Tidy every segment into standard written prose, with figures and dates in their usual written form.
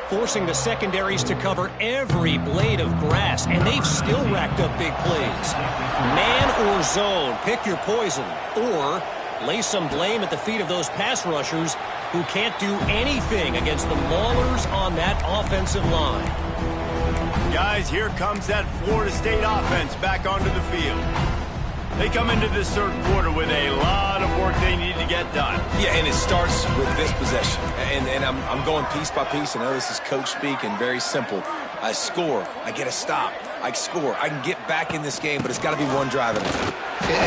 forcing the secondaries to cover every blade of grass, and they've still racked up big plays. Man or zone, pick your poison, or lay some blame at the feet of those pass rushers who can't do anything against the maulers on that offensive line. Guys, here comes that Florida State offense back onto the field. They come into this third quarter with a lot of work they need to get done. Yeah, and it starts with this possession. And I'm going piece by piece. I know this is coach speak and very simple. I score. I get a stop. I score. I can get back in this game, but it's got to be one drive at a time.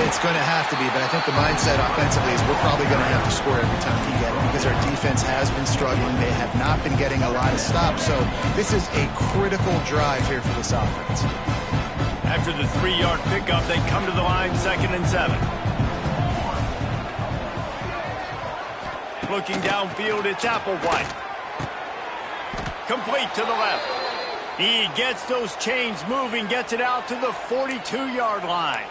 It's going to have to be, but I think the mindset offensively is we're probably going to have to score every time we get it because our defense has been struggling. They have not been getting a lot of stops, so this is a critical drive here for this offense. After the 3-yard pickup, they come to the line, 2nd and 7. Looking downfield, it's Applewhite. Complete to the left. He gets those chains moving, gets it out to the 42-yard line.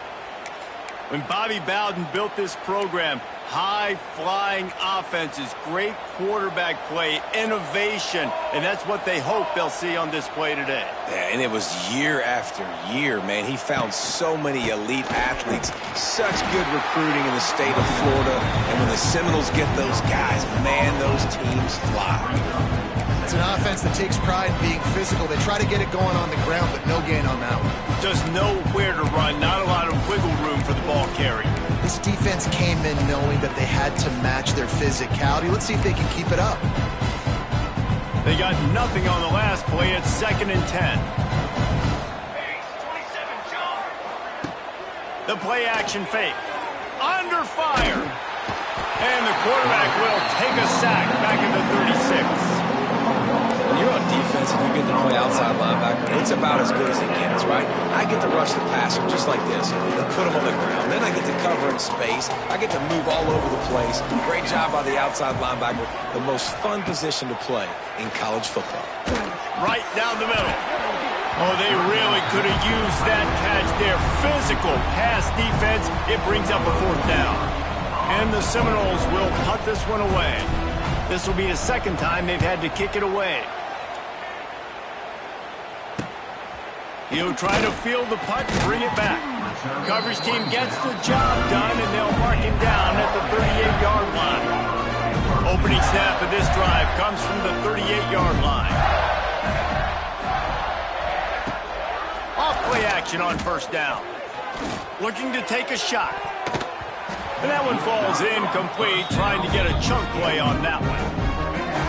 When Bobby Bowden built this program, high-flying offenses, great quarterback play, innovation, and that's what they hope they'll see on display today. Yeah, and it was year after year, man. He found so many elite athletes, such good recruiting in the state of Florida, and when the Seminoles get those guys, man, those teams fly. It's an offense that takes pride in being physical. They try to get it going on the ground, but no gain on that one. Just nowhere to run, not a lot of wiggle room for the ball carrier. This defense came in knowing that they had to match their physicality. Let's see if they can keep it up. They got nothing on the last play. It's 2nd and 10. The play action fake. Under fire. And the quarterback will take a sack back at the 36. When you're on defense and you get to play outside linebacker, it's about as good as it gets, right? I get to rush the passer just like this and put him on the ground. Then I get to cover in space. I get to move all over the place. Great job by the outside linebacker. The most fun position to play in college football. Right down the middle. Oh, they really could have used that catch there. Physical pass defense. It brings up a 4th down. And the Seminoles will punt this one away. This will be the 2nd time they've had to kick it away. He'll try to field the punt and bring it back. Coverage team gets the job done, and they'll mark him down at the 38-yard line. Opening snap of this drive comes from the 38-yard line. Off play action on 1st down. Looking to take a shot. And that one falls incomplete, trying to get a chunk play on that one.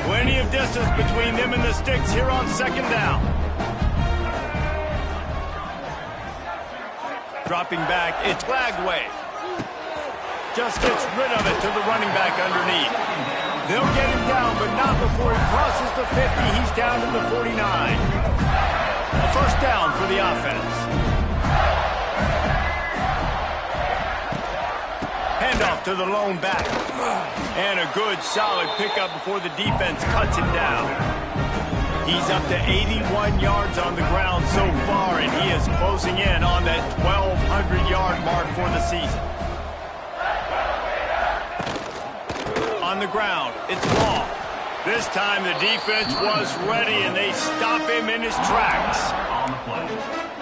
Plenty of distance between them and the sticks here on 2nd down. Dropping back, it's Lagway. Just gets rid of it to the running back underneath. They'll get him down, but not before he crosses the 50. He's down to the 49. A 1st down for the offense. Handoff to the lone back. And a good, solid pickup before the defense cuts him down. He's up to 81 yards on the ground so far, and he is closing in on that 1,200-yard mark for the season. On the ground, it's Long. This time the defense was ready, and they stop him in his tracks.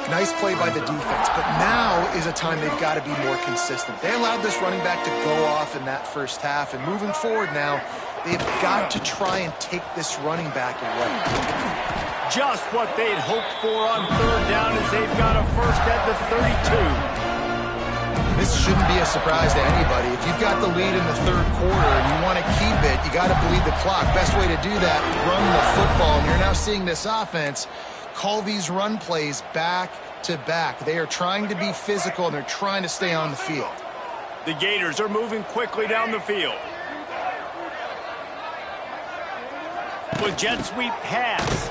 Nice play by the defense, but now is a time they've got to be more consistent. They allowed this running back to go off in that 1st half, and moving forward now, they've got to try and take this running back away. Just what they'd hoped for on 3rd down as they've got a 1st at the 32. This shouldn't be a surprise to anybody. If you've got the lead in the 3rd quarter and you want to keep it, you got to bleed the clock. Best way to do that, run the football. And you're now seeing this offense call these run plays back to back. They are trying to be physical, and they're trying to stay on the field. The Gators are moving quickly down the field. With jet sweep pass.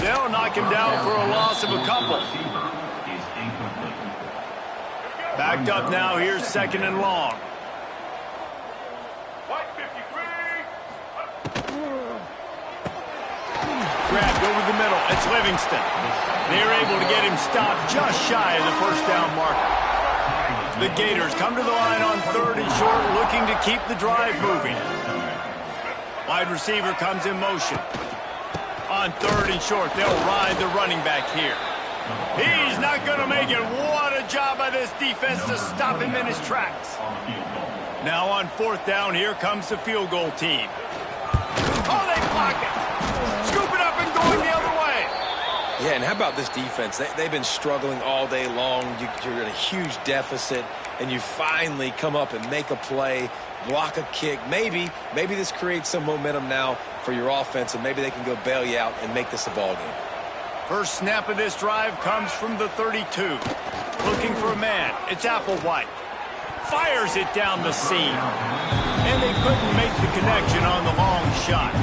They'll knock him down for a loss of a couple. Backed up now. Here's 2nd and long. Grabbed over the middle. It's Livingston. They're able to get him stopped just shy of the 1st down marker. The Gators come to the line on 3rd and short, looking to keep the drive moving. Wide receiver comes in motion. On 3rd and short, they'll ride the running back here. He's not going to make it. What a job by this defense to stop him in his tracks. Now on 4th down, here comes the field goal team. Oh, they block it. Scoop it up and going the other way. Yeah, and how about this defense? They've been struggling all day long. You're in a huge deficit, and you finally come up and make a play, block a kick. Maybe this creates some momentum now for your offense, and maybe they can go bail you out and make this a ball game. First snap of this drive comes from the 32. Looking for a man. It's Applewhite. Fires it down the seam. And they couldn't make the connection on the long shot.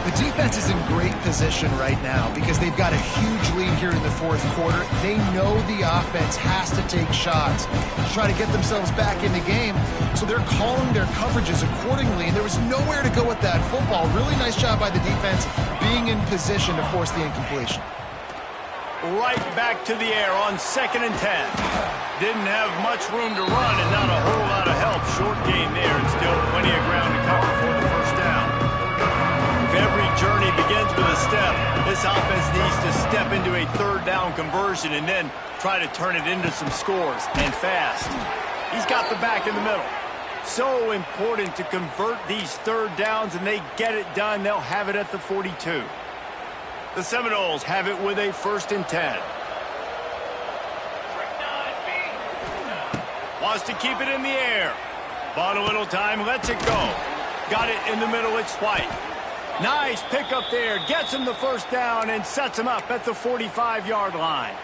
The defense is in great position right now because they've got a huge lead here in the 4th quarter. They know the offense has to take shots to try to get themselves back in the game. So they're calling their coverages accordingly, and there was nowhere to go with that football. Really nice job by the defense being in position to force the incompletion. Right back to the air on 2nd and 10. Didn't have much room to run and not a whole lot of help. Short gain there and still plenty of ground to cover for the first down. If every journey begins with a step, this offense needs to step into a 3rd down conversion and then try to turn it into some scores, and fast. He's got the back in the middle. So important to convert these 3rd downs, and they get it done. They'll have it at the 42. The Seminoles have it with a 1st and 10. Wants to keep it in the air. Bought a little time, lets it go. Got it in the middle, it's White. Nice pickup there, gets him the 1st down and sets him up at the 45-yard line.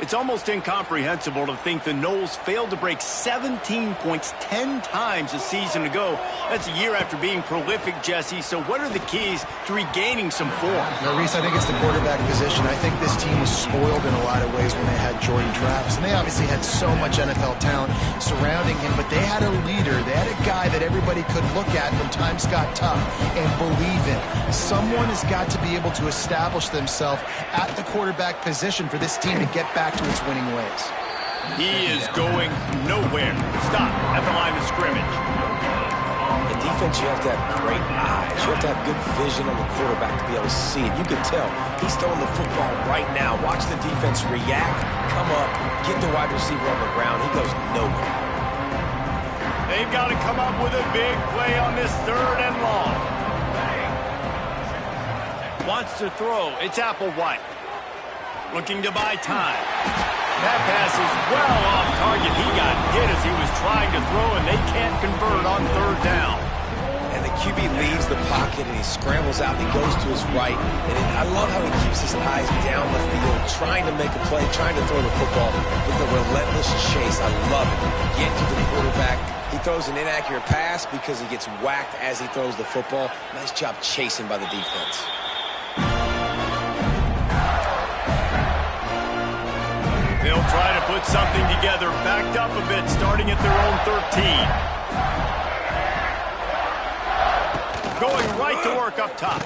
It's almost incomprehensible to think the Noles failed to break 17 points 10 times a season ago. That's a year after being prolific, Jesse. So what are the keys to regaining some form? No, Reese, I think it's the quarterback position. I think this team was spoiled in a lot of ways when they had Jordan Travis. And they obviously had so much NFL talent surrounding him, but they had a leader. They had a guy that everybody could look at when times got tough and believe in. Someone has got to be able to establish themselves at the quarterback position for this team to get back to its winning ways. He is going nowhere. Stop at the line of scrimmage. In defense, you have to have great eyes. You have to have good vision on the quarterback to be able to see it. You can tell he's throwing the football right now. Watch the defense react, come up, get the wide receiver on the ground. He goes nowhere. They've got to come up with a big play on this 3rd and long. Wants to throw. It's Applewhite. Looking to buy time. That pass is well off target. He got hit as he was trying to throw, and they can't convert on 3rd down. And the QB leaves the pocket, and he scrambles out, and he goes to his right. And I love how he keeps his eyes down the field, trying to make a play, trying to throw the football with a relentless chase. I love it. Get to the quarterback. He throws an inaccurate pass because he gets whacked as he throws the football. Nice job chasing by the defense. They'll try to put something together, backed up a bit, starting at their own 13. Going right to work up top.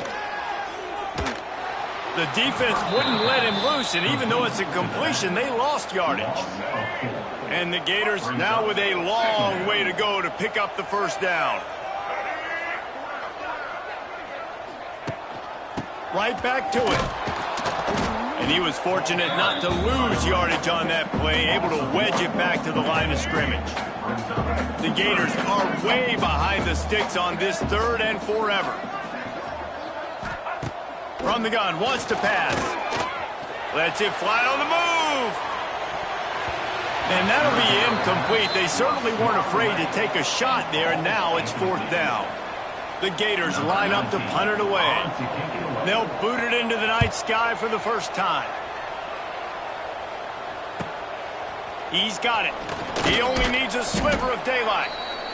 The defense wouldn't let him loose, and even though it's a completion, they lost yardage. And the Gators now with a long way to go to pick up the 1st down. Right back to it. And he was fortunate not to lose yardage on that play, able to wedge it back to the line of scrimmage. The Gators are way behind the sticks on this 3rd and forever. From the gun, wants to pass. Lets it fly on the move. And that'll be incomplete. They certainly weren't afraid to take a shot there, and now it's 4th down. The Gators line up to punt it away. They'll boot it into the night sky for the 1st time. He's got it. He only needs a sliver of daylight.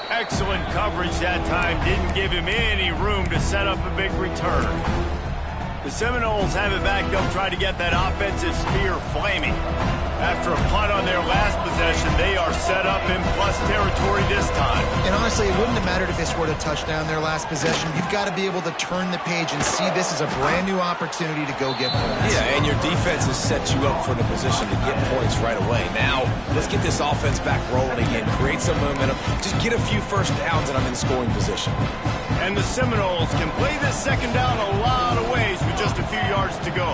Excellent coverage that time. Didn't give him any room to set up a big return. The Seminoles have it back. They'll try to get that offensive spear flaming. After a punt on their last possession, they are set up in plus territory this time. And honestly, it wouldn't have mattered if they scored a touchdown their last possession. You've got to be able to turn the page and see this as a brand new opportunity to go get points. Yeah, and your defense has set you up for the position to get points right away. Now, let's get this offense back rolling again, create some momentum, just get a few first downs, and I'm in scoring position. And the Seminoles can play this second down a lot of ways with just a few yards to go.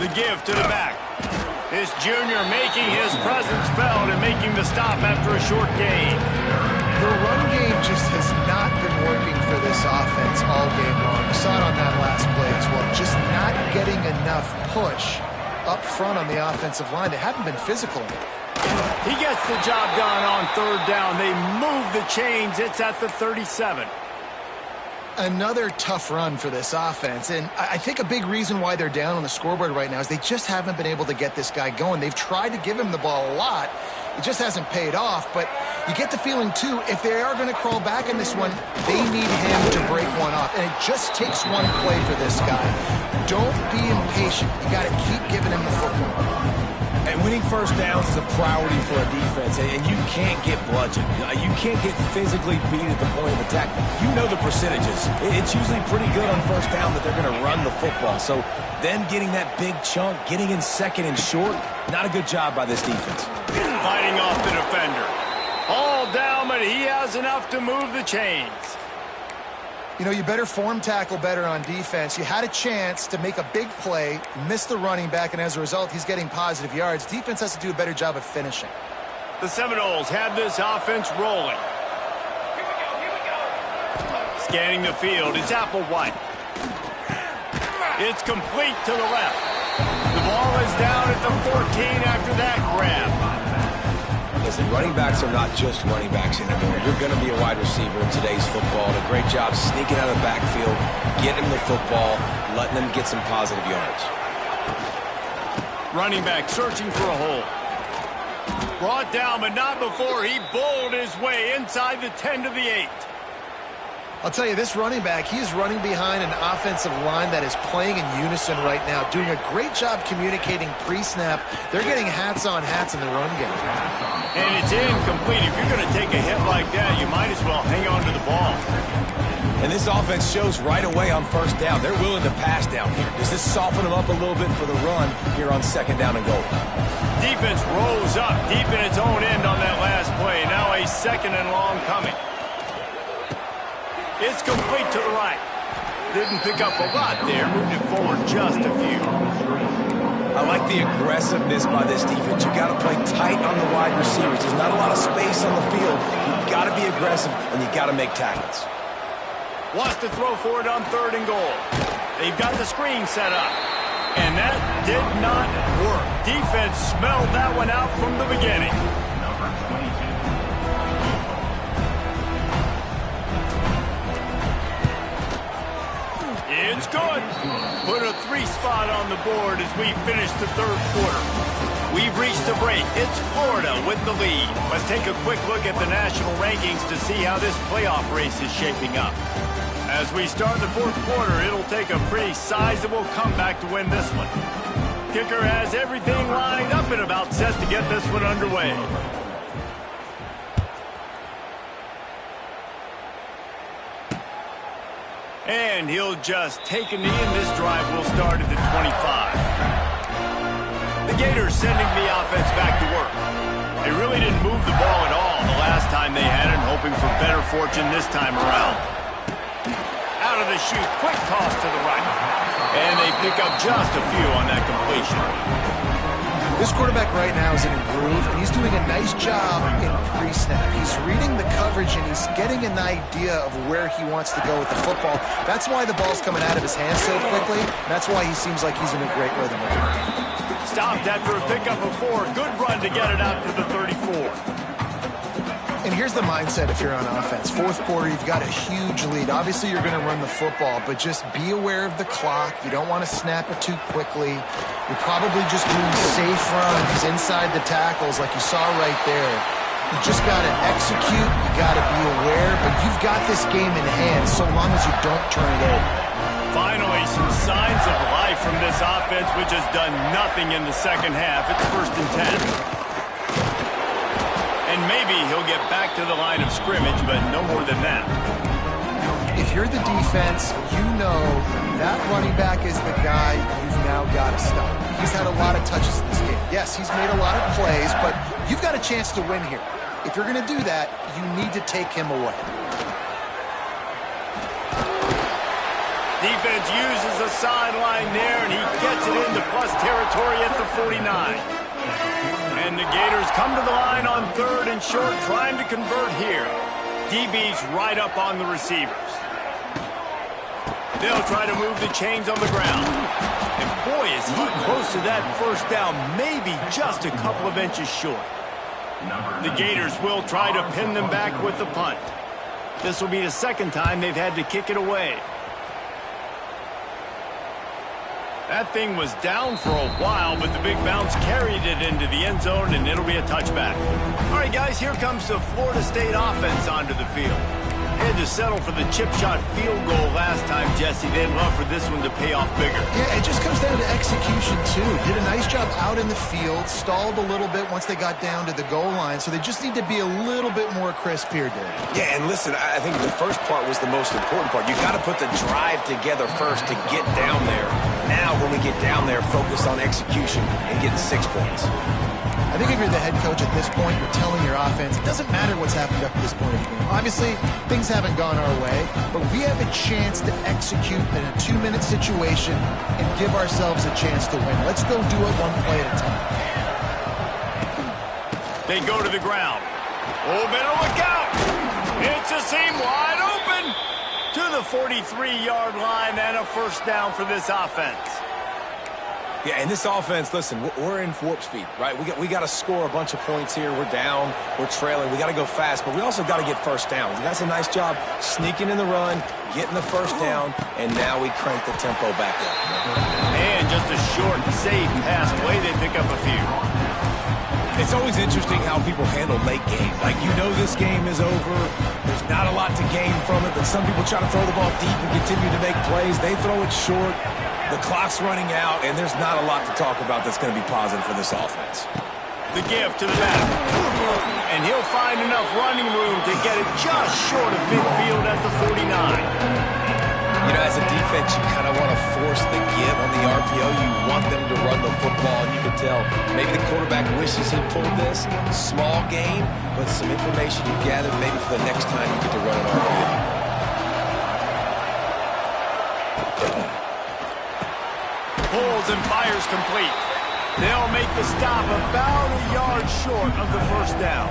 The give to the back. This junior making his presence felt and making the stop after a short gain. The run game just has not been working for this offense all game long. We saw it on that last play as well. Just not getting enough push up front on the offensive line. They haven't been physical enough. He gets the job done on third down. They move the chains. It's at the 37. Another tough run for this offense, and I think a big reason why they're down on the scoreboard right now is they just haven't been able to get this guy going. They've tried to give him the ball a lot. It just hasn't paid off, but you get the feeling, too, if they are going to crawl back in this one, they need him to break one off, and it just takes one play for this guy. Don't be impatient. You got to keep giving him the football. And winning first downs is a priority for a defense, and you can't get bludgeoned. You can't get physically beat at the point of attack. You know the percentages. It's usually pretty good on first down that they're going to run the football. So then getting that big chunk, getting in second and short, not a good job by this defense. Fighting off the defender. All down, but he has enough to move the chains. You know, you better form tackle better on defense. You had a chance to make a big play, miss the running back, and as a result, he's getting positive yards. Defense has to do a better job of finishing. The Seminoles have this offense rolling. Here we go. Scanning the field, it's Applewhite. It's complete to the left. The ball is down at the 14 after that grab. Listen, running backs are not just running backs anymore. You're going to be a wide receiver in today's football. And a great job sneaking out of the backfield, getting them the football, letting them get some positive yards. Running back searching for a hole. Brought down, but not before he bowled his way inside the 10 to the 8. I'll tell you, this running back, he's running behind an offensive line that is playing in unison right now, doing a great job communicating pre-snap. They're getting hats on hats in the run game. And it's incomplete. If you're going to take a hit like that, you might as well hang on to the ball. And this offense shows right away on first down. They're willing to pass down here. Does this soften them up a little bit for the run here on second down and goal? Defense rose up deep in its own end on that last play. Now a second and long coming. It's complete to the right. Didn't pick up a lot there. Moved it forward just a few. I like the aggressiveness by this defense. You got to play tight on the wide receivers. There's not a lot of space on the field. You got to be aggressive, and you got to make tackles. Wants to throw for it on third and goal. They've got the screen set up. And that did not work. Defense smelled that one out from the beginning. It's good. Put a 3 spot on the board as we finish the third quarter. We've reached the break. It's Florida with the lead. Let's take a quick look at the national rankings to see how this playoff race is shaping up. As we start the fourth quarter, it'll take a pretty sizable comeback to win this one. Kicker has everything lined up and about set to get this one underway. And he'll just take a knee, and this drive will start at the 25. The Gators sending the offense back to work. They really didn't move the ball at all the last time they had it, hoping for better fortune this time around. Out of the chute, quick toss to the right. And they pick up just a few on that completion. This quarterback right now is in a groove, and he's doing a nice job in pre-snap. He's reading the coverage, and he's getting an idea of where he wants to go with the football. That's why the ball's coming out of his hands so quickly. That's why he seems like he's in a great rhythm. Stopped after a pickup of 4. Good run to get it out to the 34. And here's the mindset if you're on offense. Fourth quarter, you've got a huge lead. Obviously, you're going to run the football, but just be aware of the clock. You don't want to snap it too quickly. You're probably just doing safe runs inside the tackles like you saw right there. You just got to execute. You got to be aware, but you've got this game in hand so long as you don't turn it over. Finally, some signs of life from this offense, which has done nothing in the second half. It's 1st and 10. And maybe he'll get back to the line of scrimmage, but no more than that. If you're the defense, you know that running back is the guy you've now got to stop. He's had a lot of touches in this game. Yes, he's made a lot of plays, but you've got a chance to win here. If you're going to do that, you need to take him away. Defense uses a sideline there, and he gets it into plus territory at the 49. And the Gators come to the line on 3rd and short, trying to convert here. DB's right up on the receivers. They'll try to move the chains on the ground. And boy, is he close to that first down, maybe just a couple of inches short. The Gators will try to pin them back with the punt. This will be the second time they've had to kick it away. That thing was down for a while, but the big bounce carried it into the end zone, and it'll be a touchback. All right, guys, here comes the Florida State offense onto the field. They had to settle for the chip shot field goal last time, Jesse. They'd love for this one to pay off bigger. Yeah, it just comes down to execution, too. Did a nice job out in the field, stalled a little bit once they got down to the goal line, so they just need to be a little bit more crisp here, Dave. Yeah, and listen, I think the first part was the most important part. You got to put the drive together first to get down there. Now, when we get down there, focus on execution and getting 6 points. I think if you're the head coach at this point, you're telling your offense, it doesn't matter what's happened up to this point of the game. Obviously, things haven't gone our way, but we have a chance to execute in a 2-minute situation and give ourselves a chance to win. Let's go do it one play at a time. They go to the ground. Oh, better look out. It's a seam wide open to the 43-yard line, and a first down for this offense. Yeah, and this offense, listen, we're in warp speed, right? We got to score a bunch of points here. We're down. We're trailing. We got to go fast, but we also got to get first downs. That's a nice job sneaking in the run, getting the first down, and now we crank the tempo back up. And just a short, safe pass play. They pick up a few. It's always interesting how people handle late game. Like, you know this game is over. There's not a lot to gain from it, but some people try to throw the ball deep and continue to make plays. They throw it short. The clock's running out, and there's not a lot to talk about that's going to be positive for this offense. The give to the back. And he'll find enough running room to get it just short of midfield at the 49. You know, as a defense, you kind of want to force the give on the RPO. You want them to run the football, and you can tell maybe the quarterback wishes he pulled this. Small game, but some information you gathered maybe for the next time you get to run an RPO. Pulls and fires complete. They'll make the stop about a yard short of the first down.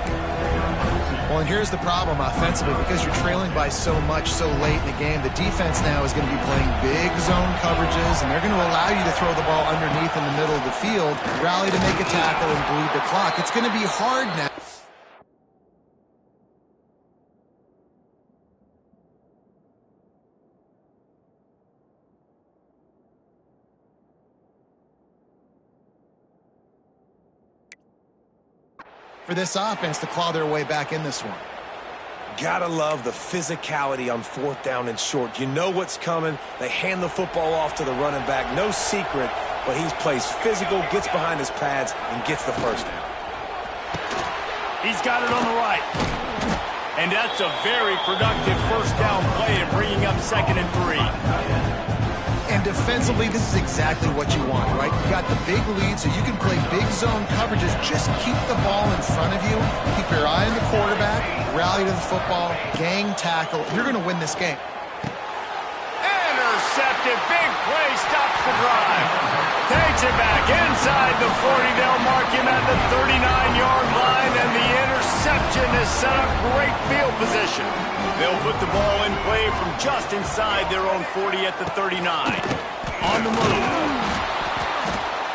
Well, and here's the problem offensively. Because you're trailing by so much so late in the game, the defense now is going to be playing big zone coverages, and they're going to allow you to throw the ball underneath in the middle of the field, rally to make a tackle, and bleed the clock. It's going to be hard now. For this offense to claw their way back in this one. Gotta love the physicality on 4th down and short. You know what's coming. They hand the football off to the running back. No secret, but he plays physical, gets behind his pads, and gets the first down. He's got it on the right. And that's a very productive first down play and bringing up 2nd and 3. And defensively, this is exactly what you want, right? You got the big lead, so you can play big zone coverages. Just keep the ball in front of you. Keep your eye on the quarterback. Rally to the football. Gang tackle. You're going to win this game. Intercepted. Big play. Stops the drive. Takes it back inside the 40. They'll mark him at the 39-yard line, and the interception has set up great field position. They'll put the ball in play from just inside their own 40 at the 39. On the move.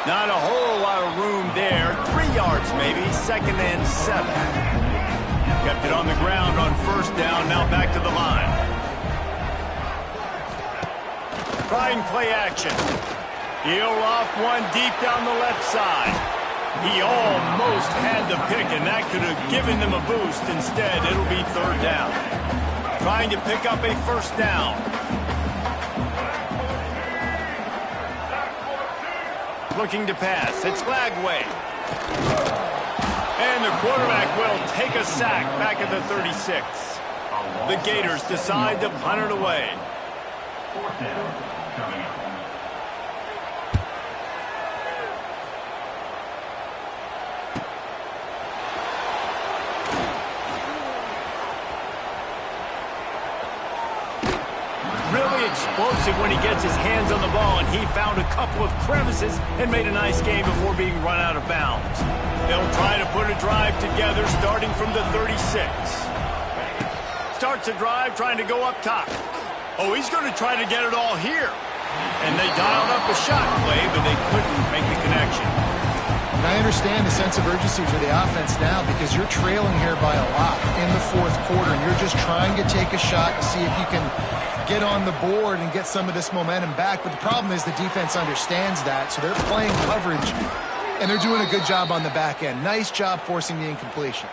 Not a whole lot of room there. 3 yards maybe. 2nd and 7. Kept it on the ground on first down. Now back to the line. Trying play action. He'll off one deep down the left side. He almost had the pick, and that could have given them a boost. Instead, it'll be third down. Trying to pick up a first down. Looking to pass. It's Lagway. And the quarterback will take a sack back at the 36. The Gators decide to punt it away. Fourth down coming up. Really explosive when he gets his hands on the ball, and he found a couple of crevices and made a nice game before being run out of bounds. They'll try to put a drive together starting from the 36. Starts a drive trying to go up top. Oh, he's going to try to get it all here. And they dialed up a shot play, but they couldn't make the connection. And I understand the sense of urgency for the offense now because you're trailing here by a lot in the fourth quarter, and you're just trying to take a shot to see if you can get on the board and get some of this momentum back. But the problem is the defense understands that, so they're playing coverage, and they're doing a good job on the back end. Nice job forcing the incompletion.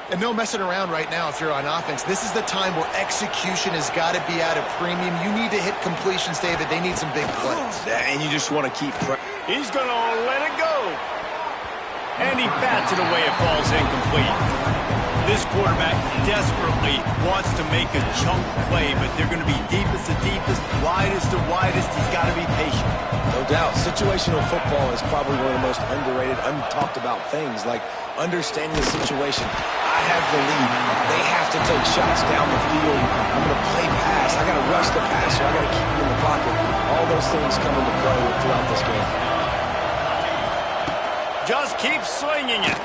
And no messing around right now if you're on offense. This is the time where execution has got to be at a premium. You need to hit completions, David. They need some big plays. And you just want to keep... He's going to let it go. And he bats it away. It falls incomplete. This quarterback desperately wants to make a chunk play, but they're going to be deepest to deepest, widest to widest. He's got to be patient. No doubt. Situational football is probably one of the most underrated, untalked about things, like understanding the situation. I have the lead. They have to take shots down the field. I'm going to play pass. I got to rush the passer. I got to keep him in the pocket. All those things come into play throughout this game. Just keep slinging it.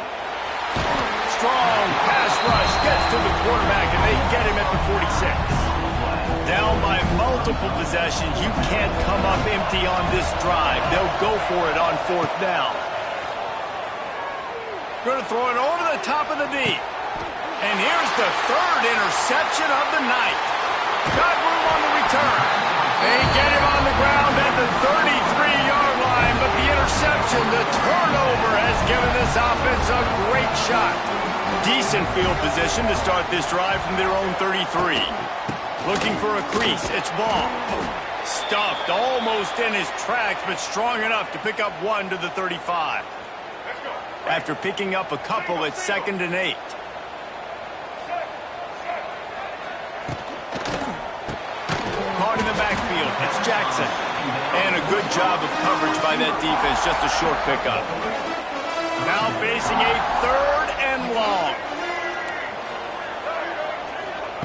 Strong pass rush gets to the quarterback, and they get him at the 46. Down by multiple possessions. You can't come up empty on this drive. They'll go for it on fourth down. Going to throw it over the top of the deep. And here's the third interception of the night. Got room on the return. They get him on the ground at the 33-yard line, but the interception, the turnover, has given this offense a great shot. Decent field position to start this drive from their own 33. Looking for a crease. It's ball. Stuffed almost in his tracks, but strong enough to pick up one to the 35. After picking up a couple, it's 2nd and 8. Caught in the backfield. It's Jackson. And a good job of coverage by that defense. Just a short pickup. Now facing a 3rd and long.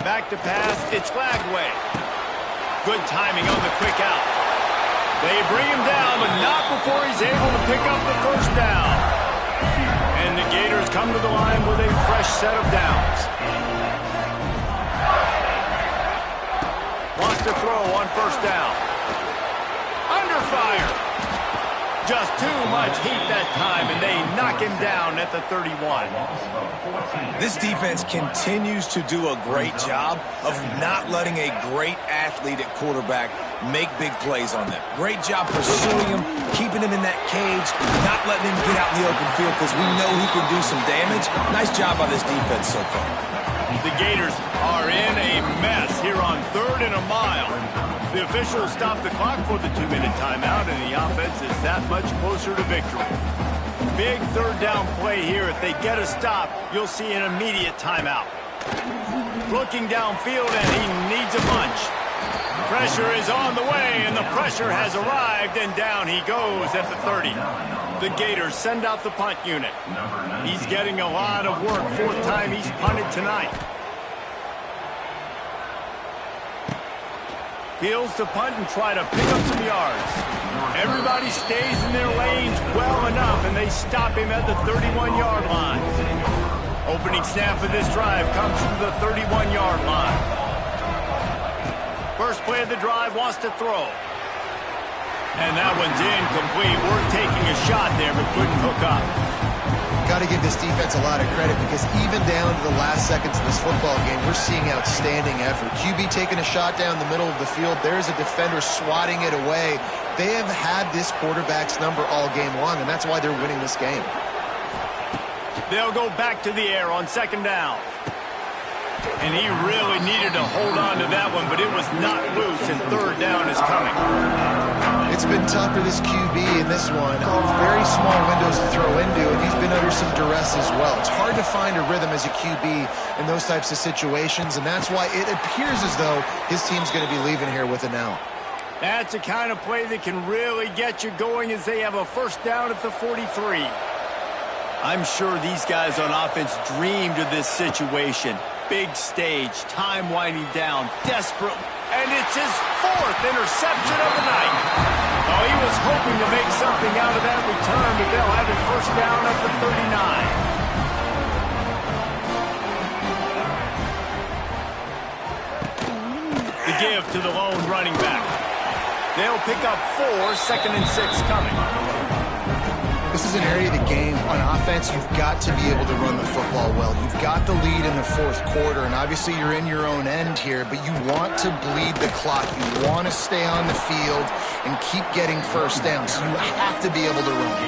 Back to pass. It's Lagway. Good timing on the quick out. They bring him down, but not before he's able to pick up the first down. And the Gators come to the line with a fresh set of downs. Wants to throw on first down. Under fire. Just too much heat that time, and they knock him down at the 31. This defense continues to do a great job of not letting a great athlete at quarterback make big plays on them. Great job pursuing him, keeping him in that cage, not letting him get out in the open field because we know he can do some damage. Nice job by this defense so far. The Gators are in a mess here on 3rd and a mile. The officials stop the clock for the 2-minute timeout, and the offense is that much closer to victory. Big 3rd down play here. If they get a stop, you'll see an immediate timeout. Looking downfield, and he needs a bunch. Pressure is on the way, and the pressure has arrived, and down he goes at the 30. The Gators send out the punt unit. He's getting a lot of work. 4th time he's punted tonight. Fields to punt and try to pick up some yards. Everybody stays in their lanes well enough, and they stop him at the 31-yard line. Opening snap of this drive comes from the 31-yard line. First play of the drive, wants to throw. And that one's incomplete. We're taking a shot there, but couldn't hook up. got to give this defense a lot of credit because even down to the last seconds of this football game, we're seeing outstanding effort. QB taking a shot down the middle of the field. There's a defender swatting it away. They have had this quarterback's number all game long, and that's why they're winning this game. They'll go back to the air on second down. And he really needed to hold on to that one, but it was not loose, and third down is coming. It's been tough for this QB in this one. Very small windows to throw into, and he's been under some duress as well. It's hard to find a rhythm as a QB in those types of situations, and that's why it appears as though his team's going to be leaving here with an L. That's the kind of play that can really get you going as they have a first down at the 43. I'm sure these guys on offense dreamed of this situation. Big stage, time winding down, desperate, and it's his fourth interception of the night. Oh, he was hoping to make something out of that return, but they'll have it first down at the 39. The give to the lone running back. They'll pick up 4, 2nd and 6 coming. This is an area of the game on offense you've got to be able to run the football well. You've got the lead in the fourth quarter, and obviously you're in your own end here, but you want to bleed the clock. You want to stay on the field and keep getting first down, so you have to be able to run.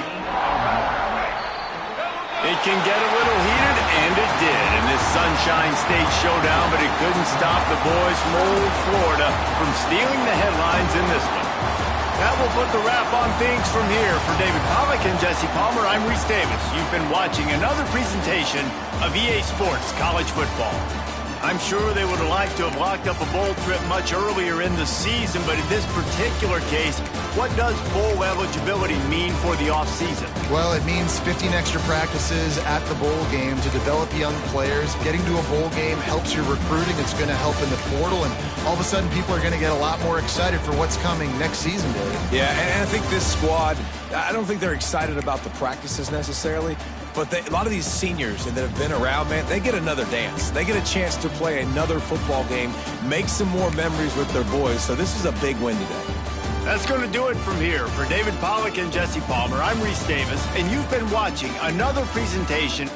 It can get a little heated, and it did in this Sunshine State showdown, but it couldn't stop the boys from old Florida from stealing the headlines in this one. That will put the wrap on things from here. For David Pollack and Jesse Palmer, I'm Reese Davis. You've been watching another presentation of EA Sports College Football. I'm sure they would have liked to have locked up a bowl trip much earlier in the season, but in this particular case, what does bowl eligibility mean for the offseason? Well, it means 15 extra practices at the bowl game to develop young players. Getting to a bowl game helps your recruiting. It's going to help in the portal, and all of a sudden people are going to get a lot more excited for what's coming next season, Dave. Yeah, and I think this squad, I don't think they're excited about the practices necessarily, but a lot of these seniors that have been around, man, they get another dance. They get a chance to play another football game, make some more memories with their boys, so this is a big win today. That's going to do it from here. For David Pollack and Jesse Palmer, I'm Reese Davis, and you've been watching another presentation